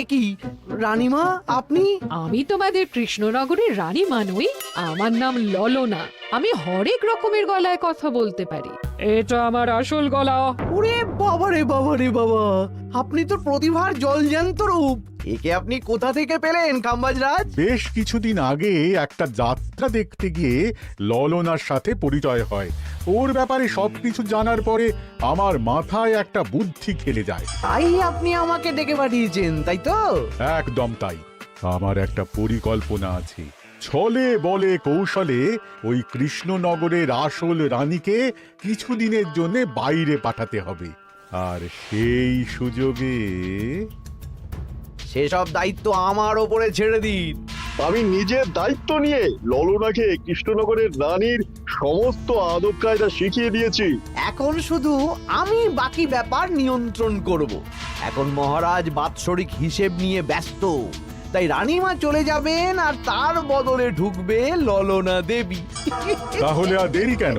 কি রানীমা আপনি? আমি তোমাদের কৃষ্ণনগরের রানীমা নই, আমার নাম ললনা। আমি হরেক রকমের গলায় কথা বলতে পারি। এটা আমার আসল গলা। ওরে বাবা রে বাবা রে বাবা, আপনি তো প্রতিভার জলজ্যান্ত রূপ। একে আপনি কোথা থেকে পেলেন খাম্বাজরাজ? বেশ কিছুদিন আগে একটা যাত্রা দেখতে গিয়ে ললনার সাথে পরিচয় হয়। ওর ব্যাপারে সবকিছু জানার পরে আমার মাথায় একটা বুদ্ধি খেলে যায়। তাই আপনি আমাকে ডেকে পাঠিয়েছেন, তাই তো? একদম তাই। আমার একটা পরিকল্পনা আছে। ছলে বলে কৌশলে ওই কৃষ্ণনগরের আসল রানীকে কিছুদিনের জন্য বাইরে পাঠাতে হবে, আর সেই সুযোগে সেসব দায়িত্ব আমার ওপরে ছেড়ে দিন। আমি নিজের দায়িত্ব নিয়ে ললনাকে কৃষ্ণনগরের রানীর সমস্ত আদব কায়দা শিখিয়ে দিয়েছি। এখন শুধু আমি বাকি ব্যাপার নিয়ন্ত্রণ করব। এখন মহারাজ বাৎসরিক হিসেব নিয়ে ব্যস্ত, তাই রানীমা চলে যাবেন আর তার বদলে ঢুকবে ললনা দেবী। তাহলে আর দেরি কেন?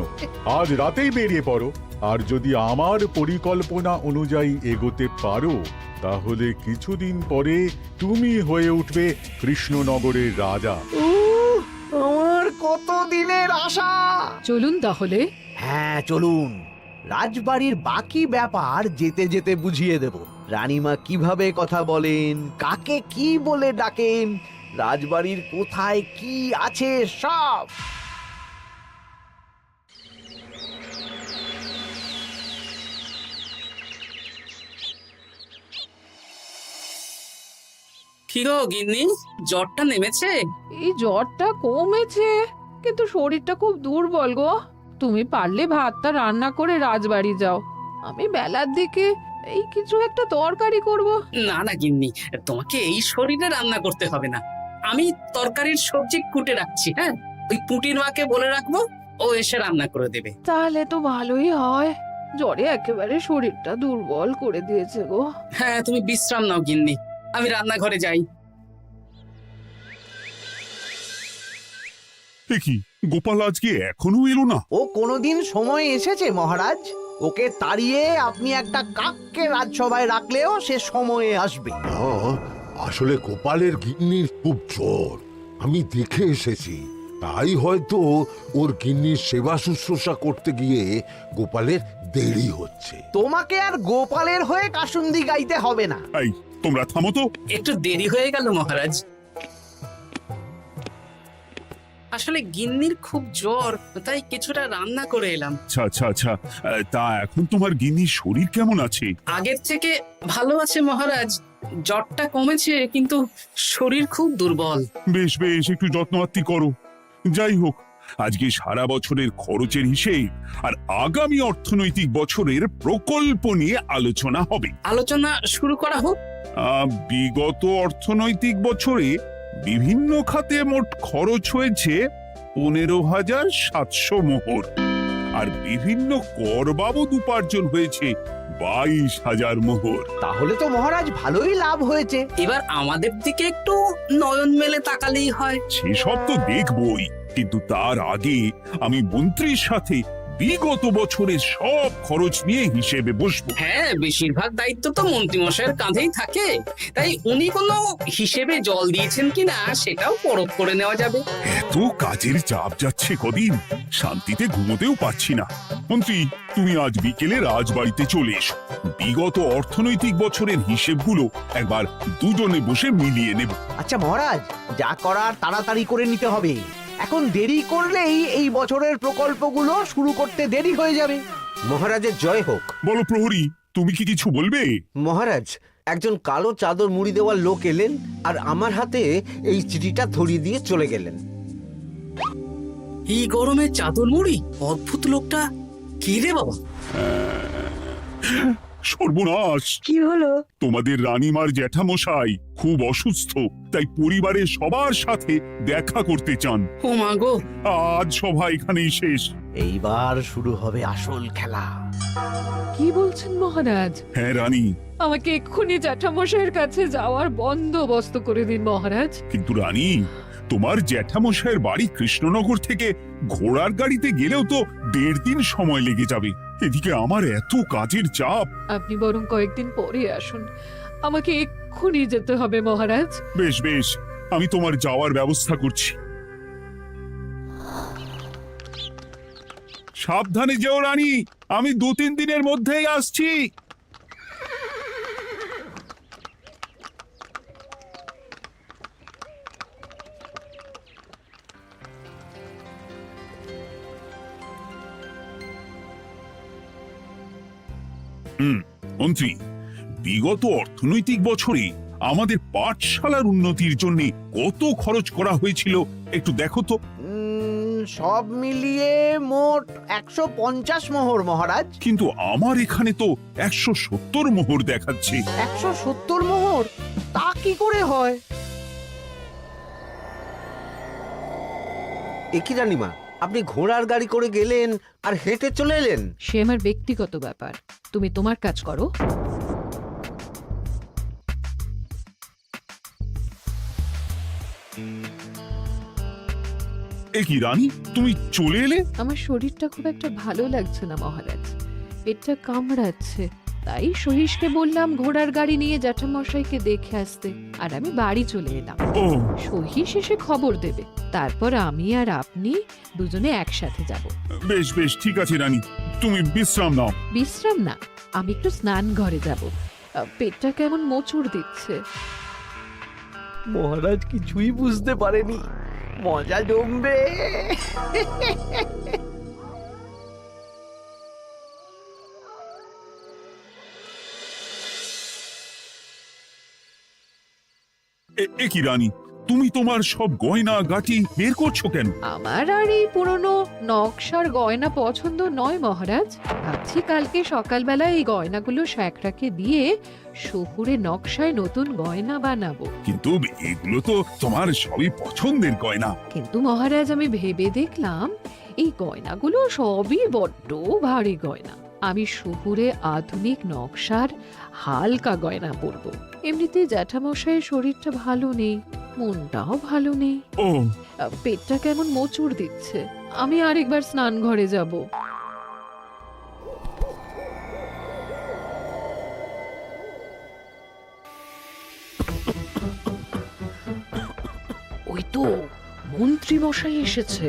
আজ রাতেই বেরিয়ে পড়ো। আর যদি আমার পরিকল্পনা অনুযায়ী এগোতে পারো, তাহলে কিছুদিন পরে তুমি হয়ে উঠবে কৃষ্ণনগরের রাজা। আমার কত দিনের আশা। চলুন তাহলে। হ্যাঁ চলুন, রাজবাড়ির বাকি ব্যাপার যেতে যেতে বুঝিয়ে দেব। রানীমা কিভাবে কথা বলেন, কাকে কি বলে ডাকেন, রাজবাড়ির কোথায় কি আছে সব। কি গো গিন্নি, জ্বরটা নেমেছে? এই জ্বরটা কমেছে, কিন্তু শরীরটা খুব দুর্বল গো। তুমি পারলে ভাতটা রান্না করে রাজবাড়ি যাও, আমি বেলার দিকে এই কিছু একটা তরকারি করব। না না গিন্নি, তোমাকে এই শরীরে রান্না করতে হবে না। আমি তরকারির সবজি কুটে রাখছি। হ্যাঁ, ওই পুটির মাকে বলে রাখবো, ও এসে রান্না করে দেবে। তাহলে তো ভালোই হয়, জ্বরে একেবারে শরীরটা দুর্বল করে দিয়েছে গো। হ্যাঁ, তুমি বিশ্রাম নাও গিন্নি, আমি রান্নাঘরে যাই। কি গোপাল আজকে এখনো এলো না? ও কোনোদিন সময় এসেছে মহারাজ? ওকে তাড়িয়ে আপনি একটা কাককে রাজসভায় রাখলেও সে সময়ে আসবে। আসলে গোপালের গিন্নির খুব জ্বর, আমি দেখে এসেছি। তাই হয়তো ওর গিন্নির সেবা শুশ্রূষা করতে গিয়ে গোপালের দেরি হচ্ছে। তোমাকে আর গোপালের হয়ে কাসুন্দি গাইতে হবে না। এই তোমরা থামো তো। একটু দেরি হয়ে গেল মহারাজ। আসলে গিন্নির খুব জ্বর, তাই কিছুটা রান্না করে এলাম। আচ্ছা আচ্ছা আচ্ছা, তা এখন তোমার গিন্নির শরীর কেমন আছে? আগের থেকে ভালো আছে মহারাজ, জ্বরটা কমেছে, কিন্তু শরীর খুব দুর্বল। বেশ বেশ, একটু যত্নআত্তি করো। যাই হোক, আজকে সারা বছরের খরচের হিসেব আর আগামী অর্থনৈতিক বছরের প্রকল্প নিয়ে আলোচনা হবে। আলোচনা শুরু করা হোক। বিগত অর্থনৈতিক বছরে বিভিন্ন খাতে মোট খরচ হয়েছে 15,700 মোহর, আর বিভিন্ন কর বাবদ উপার্জন হয়েছে 22,000 মোহর। তাহলে তো মহারাজ ভালোই লাভ হয়েছে। এবার আমাদের দিকে একটু নয়ন মেলে তাকালেই হয়। সেসব তো দেখবই, কিন্তু তার আগে আমি মন্ত্রীর সাথে বিগত বছরের সব খরচ নিয়ে হিসেবে বসবো। হ্যাঁ, বেশিরভাগ দায়িত্ব তো মন্ত্রীমশাইয়ের কাঁধেই থাকে, তাই উনি কোনো হিসেবে জল দিয়েছেন কিনা সেটাও পরখ করে নেওয়া যাবে। এত কাজের চাপ যাচ্ছে কদিন, শান্তিতে ঘুমোতেও পারছি না। মন্ত্রী, তুমি আজ বিকেলে রাজবাড়িতে চলে এসো। বিগত অর্থনৈতিক বছরের হিসেবগুলো একবার দুজনে বসে মিলিয়ে নেব। আচ্ছা মহারাজ, যা করার তাড়াতাড়ি করে নিতে হবে। এখন দেরি করলেই এই বছরের প্রকল্পগুলো শুরু করতে দেরি হয়ে যাবে। মহারাজের জয় হোক। বলো প্রহরী, তুমি কি কিছু বলবে? মহারাজ, একজন কালো চাদর মুড়ি দেওয়ার লোক এলেন আর আমার হাতে এই চিঠিটা ধরিয়ে দিয়ে চলে গেলেন। এই গরমে চাদর মুড়ি? অদ্ভুত লোকটা। কি রে বাবা? সর্বনাশ! কি হলো? তোমাদের রানীমার জ্যাঠামশাই খুব অসুস্থ, তাই পরিবারের সবার সাথে দেখা করতে চান। ও মা গো! আজ সভা এখানেই শেষ। এইবার শুরু হবে আসল খেলা। কি বলছেন মহারাজ? হ্যাঁ রানী। আমাকে এক্ষুনি জ্যাঠামশাইয়ের কাছে যাওয়ার বন্দোবস্ত করে দিন মহারাজ। কিন্তু রানী, তোমার জ্যাঠামশাইয়ের বাড়ি কৃষ্ণনগর থেকে ঘোড়ার গাড়িতে গেলেও তো 1.5 দিন সময় লেগে যাবে। এদিকে আমার এত কাজের চাপ। আপনি বরং কয়েকদিন পরে আসুন, আমাকে এক্ষুনি যেতে হবে মহারাজ। বেশ বেশ, আমি তোমার যাওয়ার ব্যবস্থা করছি। সাবধানে যেও রানী, আমি 2-3 দিনের মধ্যেই আসছি। মন্ত্রী, বিগত অর্থনৈতিক বছরে আমাদের পাঠশালার উন্নতির জন্য কত খরচ করা হয়েছিল একটু দেখো তো। সব মিলিয়ে মোট 150 মোহর মহারাজ। কিন্তু আমার এখানে তো 170 মোহর দেখাচ্ছে। 170 মোহর? তা কি করে হয়? একই রানীমা, আপনি ঘোড়ার গাড়ি করে গেলেন আর হেঁটে চলে এলেন? সে আমার ব্যক্তিগত ব্যাপার, তুমি তোমার কাজ করো। এ কি রানী, তুমি চলে এলে? আমার শরীরটা খুব একটা ভালো লাগছে না মহারাজ, পেটটা কামড়াচ্ছে। তাই সহিসকে বললাম ঘোড়ার গাড়ি নিয়ে জ্যাঠামশাইকে দেখে আসতে, আর আমি বাড়ি চলে এলাম। ও, সহিস এসে খবর দেবে, তারপর আমি আর আপনি দুজনে একসাথে যাব। বেশ বেশ, ঠিক আছে রানী, তুমি বিশ্রাম নাও। বিশ্রাম না, আমি একটু স্নান ঘরে যাব। পেটটা কেমন মোচড় দিচ্ছে। মহারাজ কিছুই বুঝতে পারেনি, মজা জমবে। এ কি রানী, তুমি তোমার সব গয়না গাটি বের করছো কেন? আমার আর এই পুরনো নকশার গয়না পছন্দ নয় মহারাজ। ভাবছি কালকে সকালবেলা এই গয়নাগুলো শ্যাকরাকে দিয়ে শহুরে নকশায় নতুন গয়না বানাবো। কিন্তু এগুলো তো তোমার সবই পছন্দের গয়না। কিন্তু মহারাজ আমি ভেবে দেখলাম এই গয়নাগুলো সবই বড্ড ভারী গয়না। আমি শহুরে আধুনিক নকশার হালকা গয়না পরবো। এমনিতে জ্যাঠামশাইয়ের শরীরটা ভালো নেই, মনটাও ভালো নেই, ও, পেটটা কেমন মোচড় দিচ্ছে। আমি আরেকবার স্নান ঘরে যাব। ওই তো মন্ত্রী মশাই এসেছে।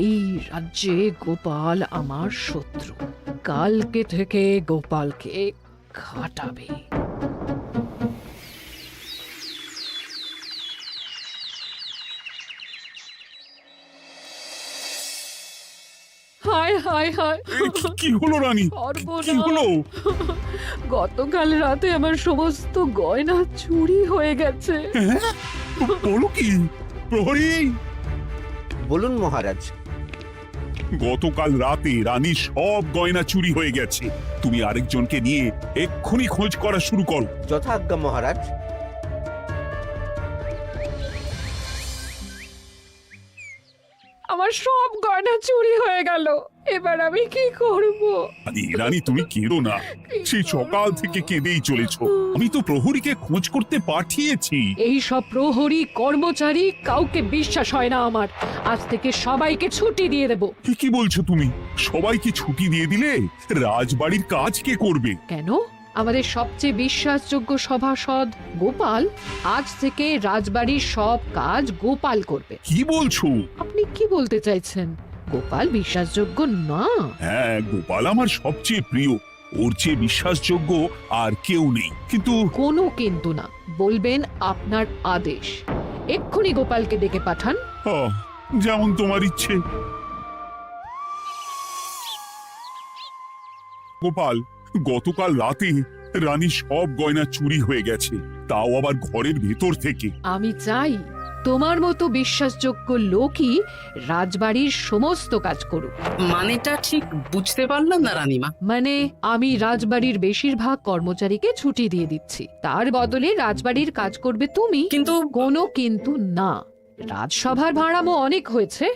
এই রাজ্যে গোপাল আমার শত্রু। কালকে থেকে গোপালকে খাটাবে। হায় হায় হায়, কি হলো রানী, সর্বনাশ। কি হলো? গতকাল রাতে আমার সমস্ত গয়না চুরি হয়ে গেছে। হ্যাঁ? বলো কি প্রহরী? বলুন মহারাজ। গতকাল রাতে রানীর সব গয়না চুরি হয়ে গেছে। তুমি আরেকজনকে নিয়ে এক্ষুনি খোঁজ করা শুরু করো। যথাজ্ঞা মহারাজ। আমার সব গয়না চুরি হয়ে গেল, এবার আমি কি করব? রানী তুমি কেঁদো না, সেই সকাল থেকে কেঁদেই চলেছ। আমি তো প্রহরীকে খোঁজ করতে পাঠিয়েছি। এই সব প্রহরী কর্মচারী কাউকে বিশ্বাস হয় না আমার। আজ থেকে সবাইকে ছুটি দিয়ে দেব। কি বলছো তুমি? সবাইকে ছুটি দিয়ে দিলে রাজবাড়ির কাজ কে করবে? কেন? আমাদের সবচেয়ে বিশ্বাসযোগ্য সভাসদ গোপাল আজ থেকে রাজবাড়ির সব কাজ গোপাল করবে। কি বলছো? আপনি কি বলতে চাইছেন? গোপাল বিশ্বাসযোগ্য না? হ্যাঁ, গোপাল আমার সবচেয়ে প্রিয়। ওর চেয়ে বিশ্বাসযোগ্য আর কেউ নেই। কিন্তু কোনো কিন্তু না, বলবেন আপনার আদেশ। এক্ষুনি গোপালকে ডেকে পাঠান। যেমন তোমার ইচ্ছে। গোপাল, গতকাল রাতে রানীর সব গয়না চুরি হয়ে গেছে, তাও আবার ঘরের ভেতর থেকে। আমি চাই তোমার মতো বিশ্বাসযোগ্য লোকই রাজবাড়ির সমস্ত কাজ করুক। মানেটা ঠিক বুঝতে পারলাম না রানীমা। মানে আমি রাজবাড়ির বেশিরভাগ কর্মচারীকে ছুটি দিয়ে দিচ্ছি, তার বদলে রাজবাড়ির কাজ করবে তুমি। কিন্তু কোনো কিন্তু না। রাজসভার ভাড়ামো অনেক হয়েছে।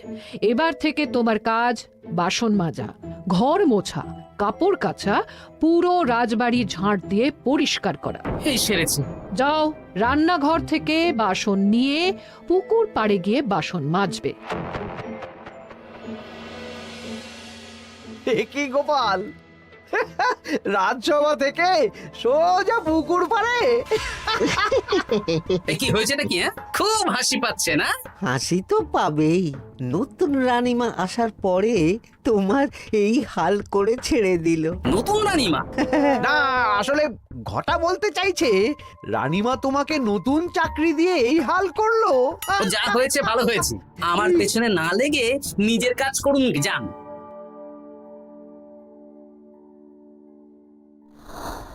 এবার থেকে তোমার কাজ বাসন মাজা, ঘর মোছা, কাপড় কাচা, পুরো রাজবাড়ি ঝাঁট দিয়ে পরিষ্কার করা। এই সেরেছে। যাও, রান্নাঘর থেকে বাসন নিয়ে পুকুর পাড়ে গিয়ে বাসন মাজবে। এ কি গোপাল, রাজসভা থেকে সোজা পুকুর পাড়ে? এ কি হয়েছে নাকি? হ্যাঁ, খুব হাসি পাচ্ছে না? হাসি তো পাবেই। নতুন রানীমা আসার পরে তোমার এই হাল করে ছেড়ে দিল। নতুন রানীমা? না, আসলে ঘটা বলতে চাইছে রানীমা তোমাকে নতুন চাকরি দিয়ে এই হাল করলো। ও যা হয়েছে ভালো হয়েছে, আমার পেছনে না লেগে নিজের কাজ করুন, যান।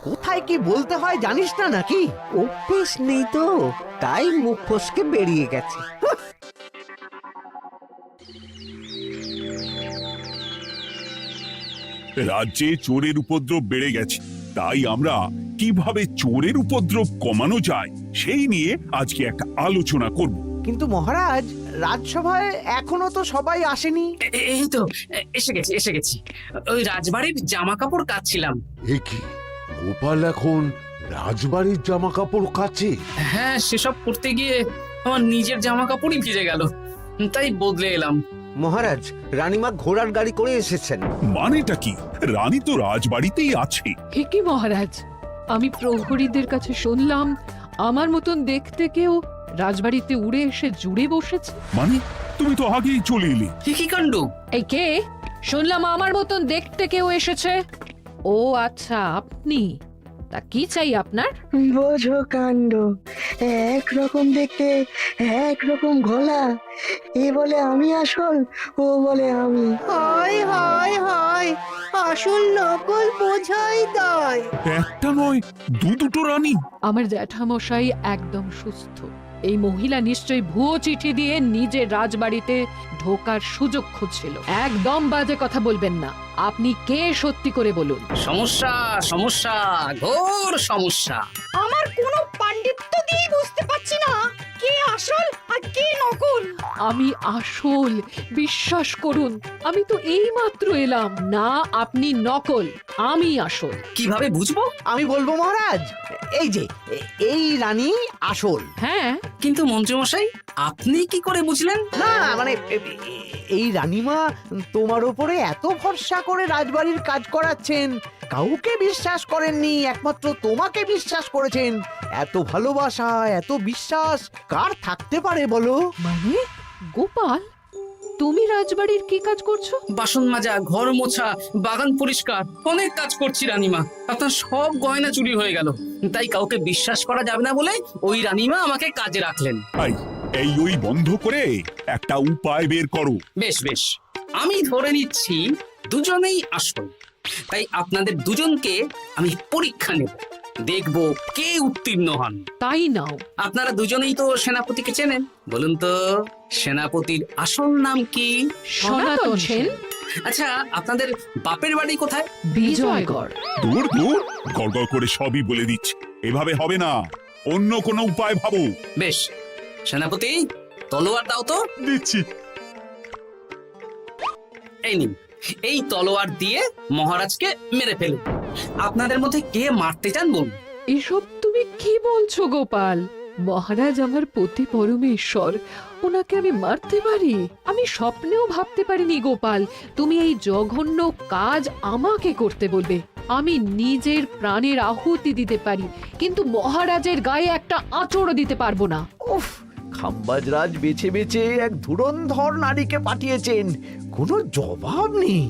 কোথায় কি বলতে হয় জানিস না নাকি? অভ্যেস নেই তো, তাই মুখ ফসকে বেরিয়ে গেছে। রাজ্যে চোরের উপদ্রব বেড়ে গেছে, তাই আমরা কিভাবে চোরের উপদ্রব কমানো যায় সেই নিয়ে আজকে একটা আলোচনা করব। কিন্তু মহারাজ, রাজসভায় এখনো তো সবাই আসেনি। এই তো এসে গেছি। ওই রাজবাড়ির জামা কাপড় কাচ্ছিলাম। এ কি, গোপাল এখন রাজবাড়ির জামা কাপড় কাচে? হ্যাঁ, সেসব করতে গিয়ে আমার নিজের জামা কাপড়ই ভিজে গেল, তাই বদলে এলাম। মহারাজ, রানীমা ঘোড়ার গাড়ি করে এসেছেন। মানেটা কি? রানী তো রাজবাড়িতেই আছে। এ কি মহারাজ, আমি প্রহরীদের কাছে শুনলাম আমার মতন দেখতে কেউ রাজবাড়িতে উড়ে এসে জুড়ে বসেছে। মানে তুমি তো আগেই চলে এলে। কি কাণ্ড! এই কে? শুনলাম আমার মতন দেখতে কেউ এসেছে। ও আচ্ছা, আপনি। তা কি চাই আপনার? বোঝো কাণ্ড, একরকম দেখতে একরকম গলা। এ বলে আমি আসল, ও বলে আমি। হায় হায় হায়, আসল নকল বোঝাই দায়। একটা নয়, দুটো রানী। আমার জ্যাঠামশাই একদম সুস্থ। এই মহিলা নিশ্চয়ই ভুয়ো চিঠি দিয়ে নিজের রাজবাড়িতে ঢোকার সুযোগ খুঁজছিল। একদম বাজে কথা বলবেন না। আপনি কে সত্যি করে বলুন। সমস্যা সমস্যা, ঘোর সমস্যা। আমার কোনো পাণ্ডিত্য দিয়ে বুঝতে পারছি না কে আসল আর কে নকল। আমি আসল, বিশ্বাস করুন। আমি তো এই মাত্র এলাম। না, আপনি নকল, আমি আসল। কিভাবে বুঝবো? আমি বলবো মহারাজ, এই যে এই রানী আসল। হ্যাঁ, কিন্তু মন্ত্রীমশাই, আপনি কি করে বুঝলেন? না মানে এই রানীমা তোমার উপরে এত ভরসা করে রাজবাড়ির কাজ করাচ্ছেন, কাউকে বিশ্বাস করেননি, একমাত্র তোমাকে বিশ্বাস করেছেন। এত ভালোবাসা, এত বিশ্বাস কার থাকতে পারে বলো? মানে গোপাল, তুমি রাজবাড়ির কি কাজ করছো? বাসন মাজা, ঘর মোছা, বাগান পরিষ্কার, অনেক কাজ করছি রানীমা। আপনার সব গয়না চুরি হয়ে গেল, তাই কাউকে বিশ্বাস করা যাবে না বলে ওই রানীমা আমাকে কাজে রাখলেন। এই ওই বন্ধ করে একটা উপায় বের করো। বেশ বেশ, আমি ধরে নিচ্ছি দুজনেই আসল। তাই আপনাদের দুজনকে আমি পরীক্ষা নেব, দেখব কে উত্তীর্ণ হন। তাই নাও। আপনারা দুজনেই তো সেনাপতিকে চেনেন, বলুন তো সেনাপতির আসল নাম কি? সনাতন সেন। আচ্ছা, আপনাদের বাপের বাড়ি কোথায়? বিজয়গড়। দূর দূর, গড়গড় করে সবই বলে দিচ্ছে। এভাবে হবে না, অন্য কোনো উপায় ভাবো। বেশ, সেনাপতি তলোয়ার দাও তো। দিচ্ছি। এই নিন, এই তলোয়ার দিয়ে মহারাজকে মেরে ফেলুন। আপনাদের মধ্যে কে মারতে চান বলুন। এসব তুমি কি বলছো গোপাল? মহারাজ আমার পতি পরমেশ্বর, ওনাকে আমি মারতে পারি? আমি স্বপ্নেও ভাবতে পারিনি গোপাল তুমি এই জঘন্য কাজ আমাকে করতে বলবে। আমি নিজের প্রাণের আহুতি দিতে পারি, কিন্তু মহারাজের গায়ে একটা আঁচড়ও দিতে পারবো না। উফ, খাম্বাজরাজ বেছে বেছে এক ধুরন্ধর নারীকে পাঠিয়েছেন, কোনো জবাব নেই।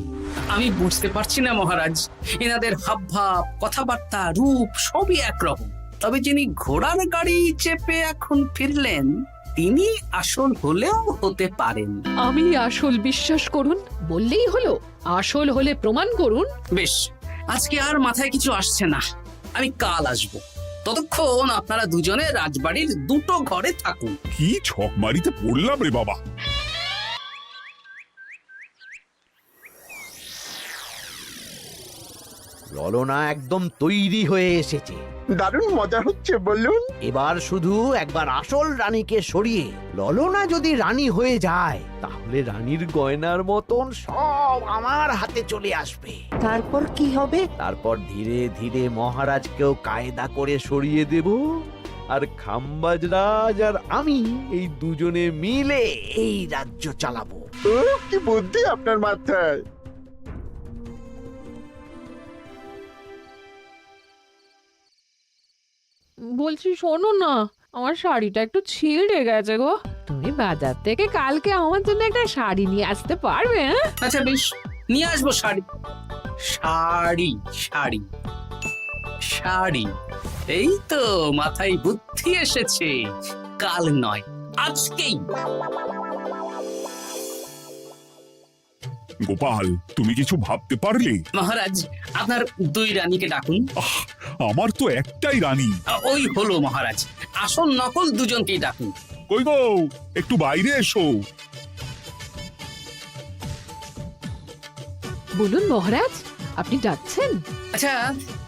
আমি বুঝতে পারছি না মহারাজ, এনাদের হাবভাব, কথাবার্তা, রূপ সবই একরকম। তবে যিনি ঘোড়ার গাড়ি চেপে এখন ফিরলেন, তিনি আসল হলেও হতে পারেন। আমি আসল, বিশ্বাস করুন। বললেই হলো? আসল হলে প্রমাণ করুন। বেশ, আজকে আর মাথায় কিছু আসছে না, আমি কাল আসবো। ততক্ষণ আপনারা দুজনে রাজবাড়ির দুটো ঘরে থাকুন। কি ছক মারিতে পড়লাম রে বাবা। ললনা একদম তৈরি হয়ে এসেছে। দারুণ মজা হচ্ছে বলুন। এবার শুধু একবার আসল রানীকে সরিয়ে ললনা যদি রানী হয়ে যায়, তাহলে রানীর গয়নার মতন সব আমার হাতে চলে আসবে। তারপর কি হবে? তারপর ধীরে ধীরে মহারাজকেও কায়দা করে সরিয়ে দেব, আর খাম্বাজ রাজ আর আমি এই দুজনে মিলে এই রাজ্য চালাবো। ও কি বুদ্ধি আপনার মাথায়। বলছি শোনো না, আমার শাড়িটা একটু ছিঁড়ে গেছে গো। তুমি বাজার থেকে কালকে আমার জন্য একটা শাড়ি নিয়ে আসতে পারবে? হ্যাঁ? আচ্ছা বেশ, নিয়ে আসবো শাড়ি। শাড়ি শাড়ি শাড়ি, এই তো মাথায় বুদ্ধি এসেছে। কাল নয়, আজকেই। গোপাল, তুমি কিছু ভাবতে পারলে? মহারাজ, আপনার দুই রানীকে ডাকুন। আমার তো একটাই রানী। ওই হলো মহারাজ, আসল নকল দুজনকেই ডাকুন। কই গো, একটু বাইরে এসো। বলুন মহারাজ, আপনি ডাকছেন? আচ্ছা,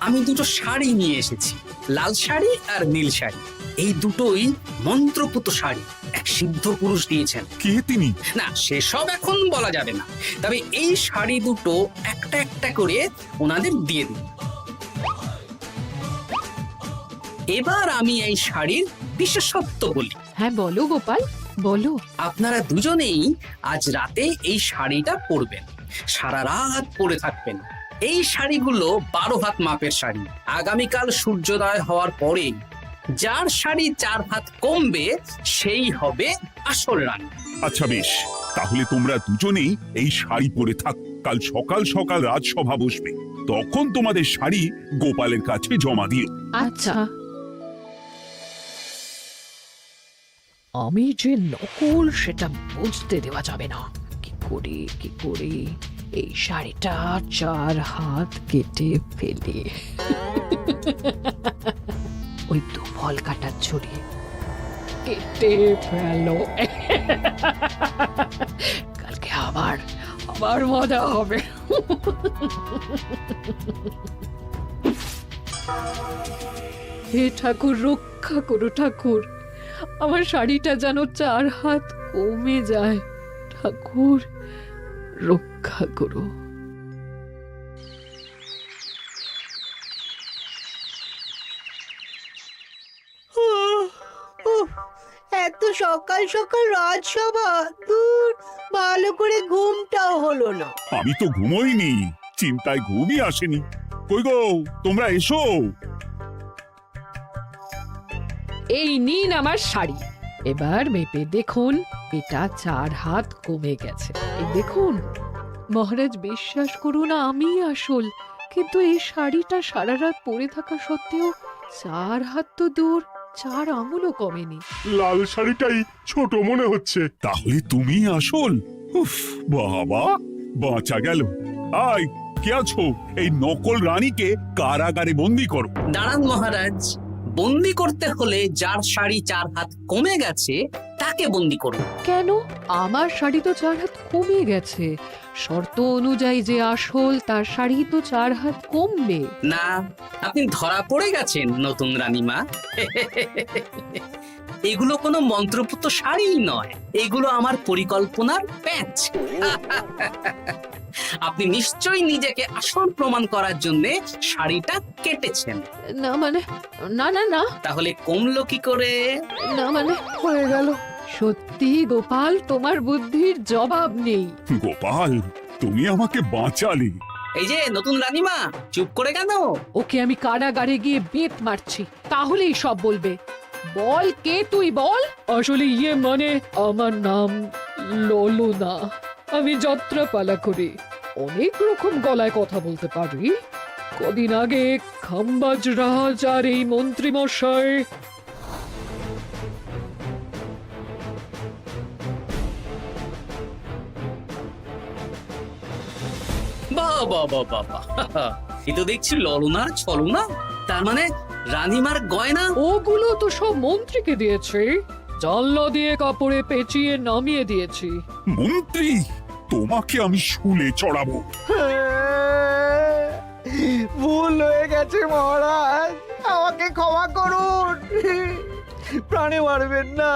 আমি দুটো শাড়ি নিয়ে এসেছি, লাল শাড়ি আর নীল শাড়ি। এই দুটোই মন্ত্রপুত শাড়ি, এক সিদ্ধ পুরুষ দিয়েছেন। কে তিনি? না, সেসব এখন বলা যাবে না, তবে এই শাড়ি দুটো একটা একটা করে ওনাদের দিয়ে দিন। এবার আমি এই শাড়ির বিশেষত্ব বলি। হ্যাঁ বলো গোপাল, বলো। আপনারা দুজনেই আজ রাতে এই শাড়িটা পরবেন, সারা রাত পরে থাকবেন। এই শাড়িগুলো 12 হাত মাপের শাড়ি। আগামীকাল সূর্যোদয় হওয়ার পরে যার শাড়ি 4 হাত কমবে সেই হবে আসল রানী। আচ্ছা বেশ, তাহলে তোমরা দুজনেই এই শাড়ি পরে থাক। কাল সকাল সকাল রাজসভা বসবে, তখন তোমাদের শাড়ি গোপালের কাছে জমা দিও। আচ্ছা। আমি যে নকল সেটা বুঝতে দেওয়া যাবে না। কি করে এই শাড়িটা 4 হাত কেটে ফেলে ওই তো ফল কাটার ছড়ি কেটে ফেলো। কালকে আবার মজা হবে। হে ঠাকুর, রক্ষা করো ঠাকুর, আমার শাড়িটা যেন 4 হাত কমে যায়। ঠাকুর রক্ষা করো। এত সকাল সকাল রাজসভা, দূর, ভালো করে ঘুমটাও হলো না। আমি তো ঘুমোইনি, চিন্তায় ঘুমই আসেনি। কই গো, তোমরা এসো। এই নিন আমার শাড়ি, এবার মেপে দেখুন, এটা 4 হাত কমে গেছে। এই দেখুন মহারাজ, বিশ্বাস করুন আমি আসল, কিন্তু এই শাড়িটা সারা রাত পরে থাকা সত্ত্বেও 4 হাত তো দূর, 4 আঙুলও কমেনি। লাল শাড়িটাই ছোট মনে হচ্ছে। তাহলে তুমি আসল? উফ, বাবা, বাঁচা গেল। আয়, কে আছো? এই নকল রানীকে কারাগারে বন্দি করো। দাঁড়ান মহারাজ, বন্দি করতে হলে যার শাড়ি 4 হাত কমে গেছে তাকে বন্দি করুন। কেন? আমার শাড়ি তো 4 হাত কমে গেছে। শর্ত অনুযায়ী যে আসল তার শাড়ি তো 4 হাত কমবে না, আপনি ধরা পড়ে গেছেন নতুন রানীমা। এগুলো কোনো মন্ত্রপুত শাড়ি নয়, এগুলো আমার পরিকল্পনার প্যাচ। আপনি নিশ্চয়ই নিজেকে আসল প্রমাণ করার জন্য শাড়িটা কেটেছেন। না মানে, না না না, তাহলে কমলো কি করে? না মানে হয়ে গেল। সত্যি গোপাল, তোমার বুদ্ধির জবাব নেই। গোপাল, তুমি আমাকে বাঁচালে। এই যে নতুন রানীমা, চুপ করে কেন? ওকে আমি কারাগারে গিয়ে বেত মারছি, তাহলেই সব বলবে। বল, কে তুই বল? আসলে মানে আমার নাম ললনা। আমি যাত্রাপালা করি, অনেক রকম গলায় কথা বলতে পারি। কদিন আগে খাম্বাজ রাজ আর এই মন্ত্রী মশাই বাহ বাহ বাহ বাহ বাহ, এ তো দেখছি ললনার ছলনা। তার মানে রানীমার গয়না? ওগুলো তো সব মন্ত্রীকে দিয়েছে, জানলা দিয়ে কাপড়ে পেঁচিয়ে নামিয়ে দিয়েছি। মন্ত্রী, তোমাকে আমি শুলে চড়াবো। ভুল হয়ে গেছে মহারাজ, আমাকে ক্ষমা করুন। প্রাণে মারবেন না,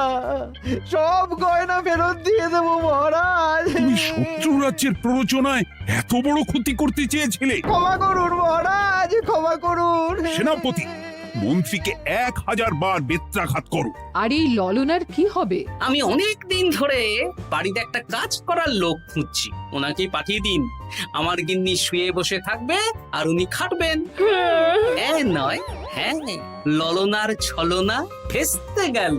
সব গয়না ফেরত দিয়ে দেবো মহারাজ। তুমি শত্রু রাজ্যের প্ররোচনায় এত বড় ক্ষতি করতে চেয়েছিলে? ক্ষমা করুন মহারাজ, ক্ষমা করুন। সেনাপতি, মন্ত্রীকে 1000 বার বেত্রাঘাত করো। আর এই ললনার কি হবে? আমি অনেক দিন ধরে বাড়িতে একটা কাজ করার লোক খুঁজছি, ওনাকে পাঠিয়ে দিন। আমার গিন্নি শুয়ে বসে থাকবে আর উনি খাটবেন। নয়, হ্যাঁ, ললনার ছলনা ভেস্তে গেল।